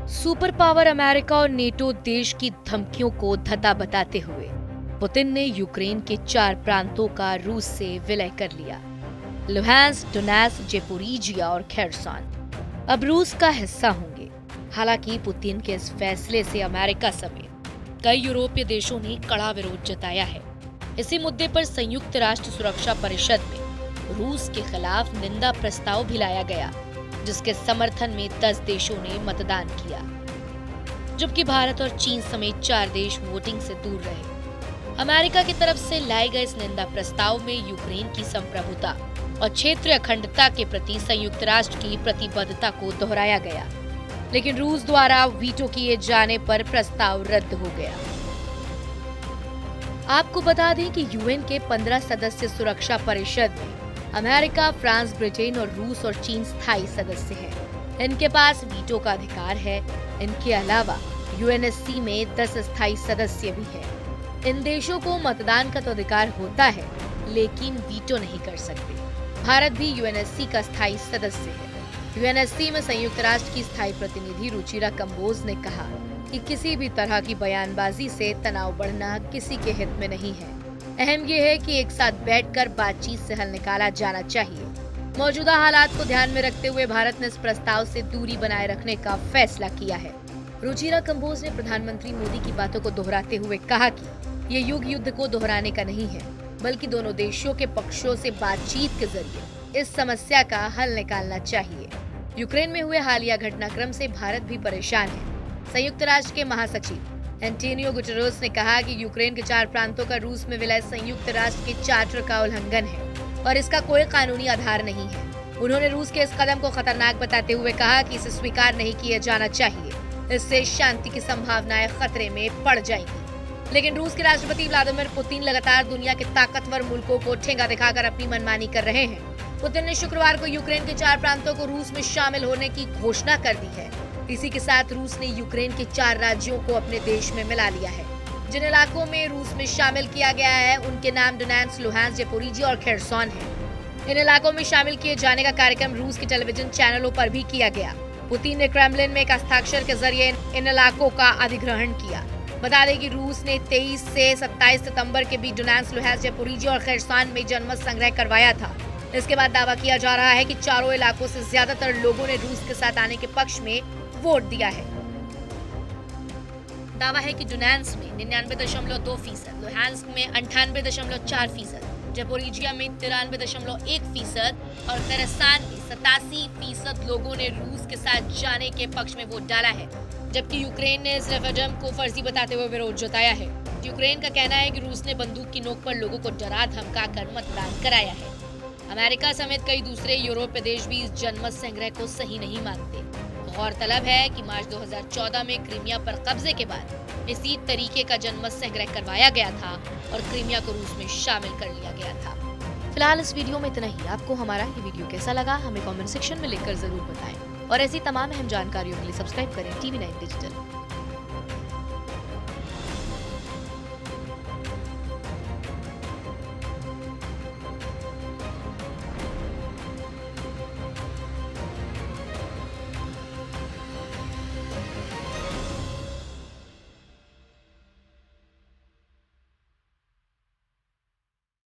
Super power America और NATO देश की धमकियों को धता बताते हुए पुतिन ने यूक्रेन के 4 प्रांतों का रूस से विलय कर लिया। लुहांस्क, डोनेत्स्क, ज़ेपोरिजिया और खेर्सन अब रूस का हिस्सा होंगे। हालांकि पुतिन के इस फैसले से अमेरिका समेत कई यूरोपीय देशों ने कड़ा विरोध जताया है। इसी मुद्दे पर संयुक्त राष्ट्र सुरक्षा परिषद में रूस के खिलाफ निंदा प्रस्ताव भी लाया गया, जिसके समर्थन में 10 देशों ने मतदान किया, जबकि भारत और चीन समेत 4 देश वोटिंग से दूर रहे। अमेरिका की तरफ से लाए गए इस निंदा प्रस्ताव में यूक्रेन की संप्रभुता और क्षेत्रीय अखंडता के प्रति संयुक्त राष्ट्र की प्रतिबद्धता को दोहराया गया, लेकिन रूस द्वारा वीटो किए जाने पर प्रस्ताव रद्द हो गया। आपको बता दें कि यूएन के 15 सदस्य सुरक्षा परिषद में अमेरिका, फ्रांस, ब्रिटेन और रूस और चीन स्थायी सदस्य हैं। इनके पास वीटो का अधिकार है। इनके अलावा यूएनएससी में 10 स्थायी सदस्य भी हैं। इन देशों को मतदान का तो अधिकार होता है, लेकिन वीटो नहीं कर सकते। भारत भी यूएनएससी का स्थायी सदस्य है। यूएनएससी में संयुक्त राष्ट्र की स्थायी प्रतिनिधि रुचिरा कंबोज ने कहा कि किसी भी तरह की बयानबाजी से तनाव बढ़ना किसी के हित में नहीं है। अहम ये है कि एक साथ बैठकर बातचीत से हल निकाला जाना चाहिए। मौजूदा हालात को ध्यान में रखते हुए भारत ने इस प्रस्ताव से दूरी बनाए रखने का फैसला किया है। रुचिरा कंबोज ने प्रधानमंत्री मोदी की बातों को दोहराते हुए कहा कि ये युग युद्ध को दोहराने का नहीं है, बल्कि दोनों देशों के पक्षों से बातचीत के जरिए इस समस्या का हल निकालना चाहिए। यूक्रेन में हुए हालिया घटनाक्रम से भारत भी परेशान है। संयुक्त राष्ट्र के महासचिव एंटोनियो गुटेरेस ने कहा कि यूक्रेन के 4 प्रांतों का रूस में विलय संयुक्त राष्ट्र के चार्टर का उल्लंघन है और इसका कोई कानूनी आधार नहीं है। उन्होंने रूस के इस कदम को खतरनाक बताते हुए कहा कि इसे स्वीकार नहीं किया जाना चाहिए। इससे शांति की संभावनाएं खतरे में पड़ जाएंगी। लेकिन रूस के राष्ट्रपति व्लादिमीर पुतिन लगातार दुनिया के ताकतवर मुल्कों को ठेंगा दिखाकर अपनी मनमानी कर रहे हैं। पुतिन ने शुक्रवार को यूक्रेन के 4 प्रांतों को रूस में शामिल होने की घोषणा कर दी है। इसी के साथ रूस ने यूक्रेन के 4 राज्यों को अपने देश में मिला लिया है। जिन इलाकों में रूस में शामिल किया गया है उनके नाम डोनेत्स्क, लुहांस्क, ज़ेपोरिजिया और खेर्सन है। इन इलाकों में शामिल किए जाने का कार्यक्रम रूस के टेलीविजन चैनलों पर भी किया गया। पुतिन ने क्रेमलिन में एक हस्ताक्षर के जरिए इन इलाकों का अधिग्रहण किया। बता दें कि रूस ने 23 से 27 सितंबर के बीच डोनेत्स्क, लुहांस्क, ज़ेपोरिजिया और खेर्सन में जनमत संग्रह करवाया था। इसके बाद दावा किया जा रहा है कि चारों इलाकों से ज्यादातर लोगों ने रूस के साथ आने के पक्ष में वोट दिया है। दावा है कि डोनेत्स्क में 99.2%, लुहांस्क में 98.4%, ज़ेपोरिजिया में 93.1% और खेर्सन में 87% लोगों ने रूस के साथ जाने के पक्ष में वोट डाला है, जबकि यूक्रेन ने इस रेफरेंडम को फर्जी बताते हुए विरोध जताया है। यूक्रेन का कहना है कि रूस ने बंदूक की नोक पर लोगों को डरा धमकाकर मतदान कराया है। अमेरिका समेत कई दूसरे यूरोपीय देश भी इस जनमत संग्रह को सही नहीं मानते। गौरतलब है कि मार्च 2014 में क्रीमिया पर कब्जे के बाद इसी तरीके का जनमत संग्रह करवाया गया था और क्रीमिया को रूस में शामिल कर लिया गया था। फिलहाल इस वीडियो में इतना ही। आपको हमारा ये वीडियो कैसा लगा हमें कमेंट सेक्शन में लिखकर जरूर बताएं और ऐसी तमाम अहम जानकारियों के लिए सब्सक्राइब करें TV9 डिजिटल।